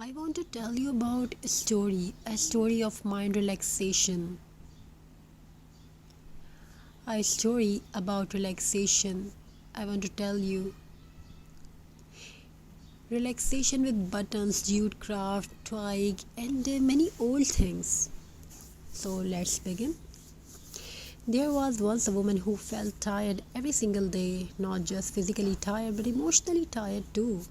I want to tell you about a story of mind relaxation. A story about relaxation. I want to tell you relaxation with buttons, jute craft, twig, and many old things. So let's begin. There was once a woman who felt tired every single day, not just physically tired but emotionally tired too.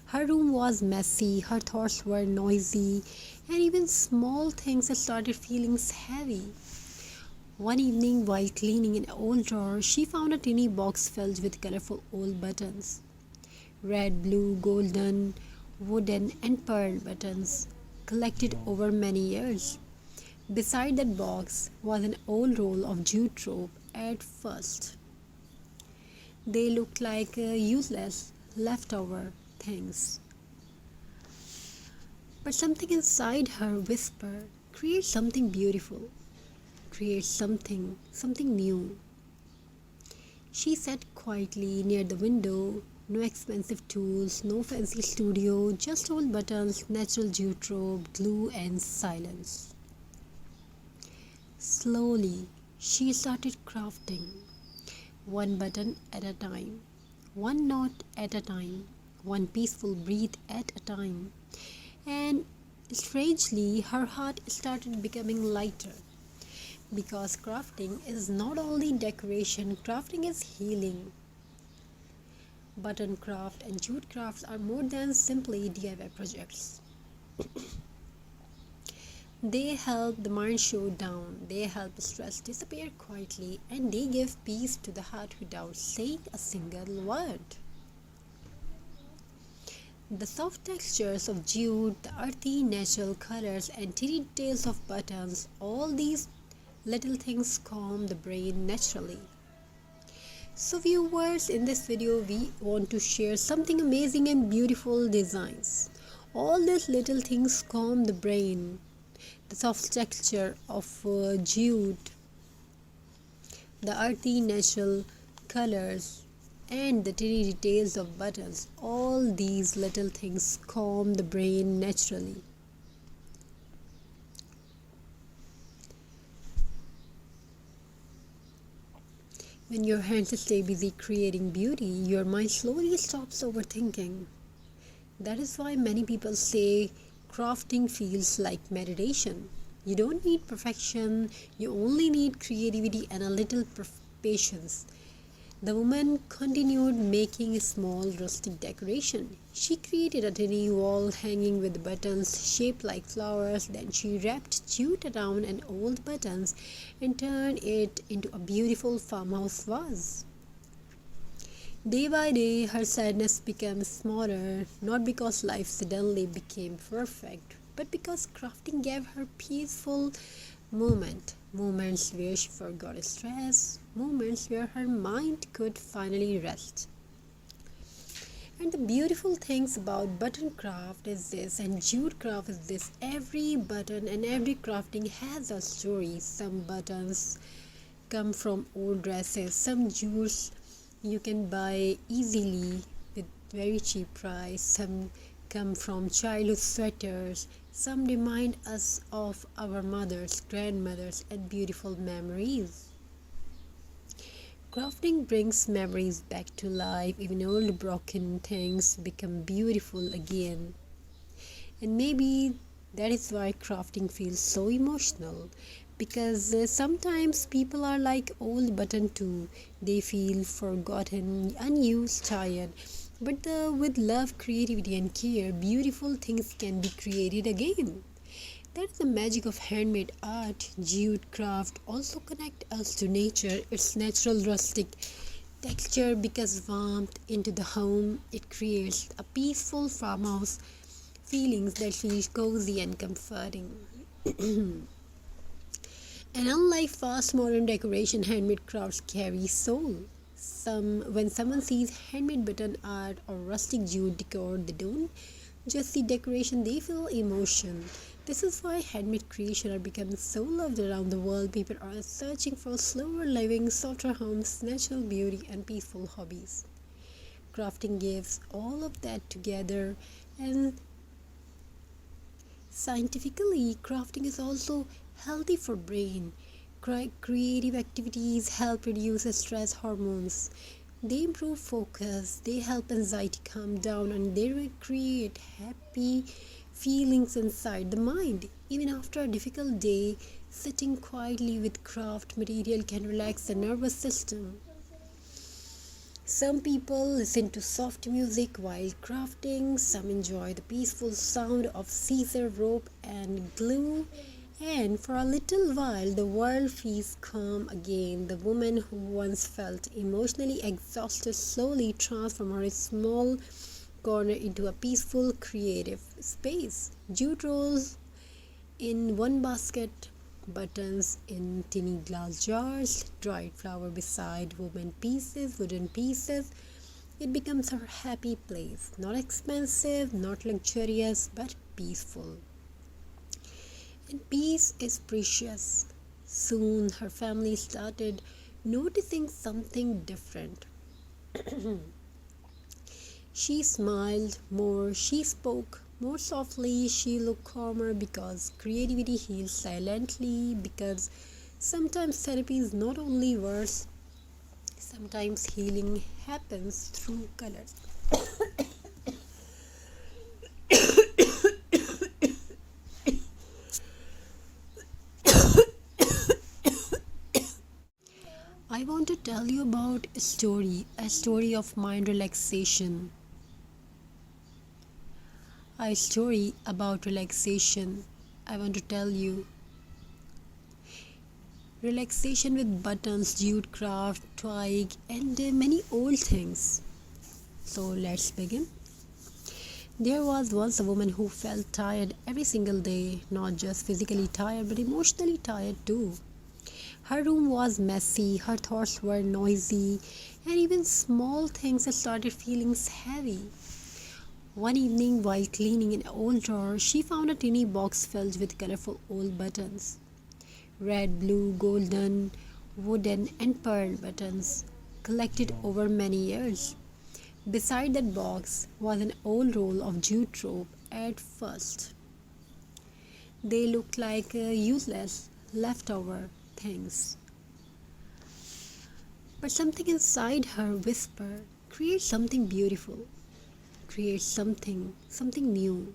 Her room was messy, her thoughts were noisy, and even small things started feeling heavy. One evening, while cleaning an old drawer, she found a tiny box filled with colorful old buttons: red, blue, golden, wooden, and pearl buttons, collected over many years. Beside that box was an old roll of jute rope. At first, they looked like useless, leftover things. But something inside her whispered, create something beautiful, create something new. She sat quietly near the window, no expensive tools, no fancy studio, just old buttons, natural jute rope, glue, and silence. Slowly, she started crafting, one button at a time, one knot at a time, one peaceful breath at a time. And strangely, her heart started becoming lighter because crafting is not only decoration, crafting is healing. Button craft and jute crafts are more than simply DIY projects. They help the mind show down, they help stress disappear quietly, and they give peace to the heart without saying a single word. The soft textures of jute, the earthy natural colors, and teeny details of buttons, all these little things calm the brain naturally. So viewers, in this video we want to share something amazing and beautiful designs. All these little things calm the brain. The soft texture of jute, the earthy natural colors, and the tiny details of buttons, all these little things calm the brain naturally. When your hands stay busy creating beauty, your mind slowly stops overthinking. That is why many people say crafting feels like meditation. You don't need perfection, you only need creativity and a little patience. The woman continued making a small rustic decoration. She created a tiny wall hanging with buttons shaped like flowers. Then she wrapped jute around an old buttons and turned it into a beautiful farmhouse vase. Day by day, her sadness became smaller, not because life suddenly became perfect, but because crafting gave her peaceful moments where she forgot stress, moments where her mind could finally rest. And the beautiful things about button craft is this, and jute craft is this: every button and every crafting has a story. Some buttons come from old dresses, some jutes you can buy easily with very cheap price, some come from childhood sweaters, some remind us of our mothers, grandmothers, and beautiful memories. Crafting brings memories back to life. Even old broken things become beautiful again. And maybe that is why crafting feels so emotional, because sometimes people are like old button too. They feel forgotten, unused, tired. But with love, creativity, and care, beautiful things can be created again. That's the magic of handmade art. Jute craft also connect us to nature. Its natural rustic texture because warmth into the home. It creates a peaceful farmhouse feelings that feel cozy and comforting. And unlike fast modern decoration, handmade crafts carry soul. When someone sees handmade button art or rustic jute decor, they don't just see decoration, they feel emotion. This is why handmade creation are becoming so loved around the world. People are searching for slower living, softer homes, natural beauty, and peaceful hobbies. Crafting gives all of that together, and Scientifically, crafting is also healthy for brain. Creative activities help reduce stress hormones. They improve focus, they help anxiety calm down, and they create happy feelings inside the mind. Even after a difficult day, sitting quietly with craft material can relax the nervous system. Some people listen to soft music while crafting, some enjoy the peaceful sound of scissor, rope, and glue, and for a little while the world feels calm again. The woman who once felt emotionally exhausted slowly transforms her small corner into a peaceful creative space. Jute rolls in one basket, buttons in tiny glass jars, dried flower beside wooden pieces. It becomes her happy place. Not expensive, not luxurious, but peaceful. And peace is precious. Soon her family started noticing something different. She smiled more, she spoke more softly, she looked calmer because creativity heals silently. Because sometimes therapy is not only words, sometimes healing happens through colors. I want to tell you about a story of mind relaxation. A story about relaxation. I want to tell you relaxation with buttons, jute craft, twig, and many old things. So let's begin. There was once a woman who felt tired every single day, not just physically tired but emotionally tired too. Her room was messy, her thoughts were noisy, and even small things started feeling heavy. One evening, while cleaning an old drawer, she found a tiny box filled with colorful old buttons. Red, blue, golden, wooden, and pearl buttons, collected over many years. Beside that box was an old roll of jute rope. At first, they looked like useless, leftover things. But something inside her whispered, create something beautiful, create something new.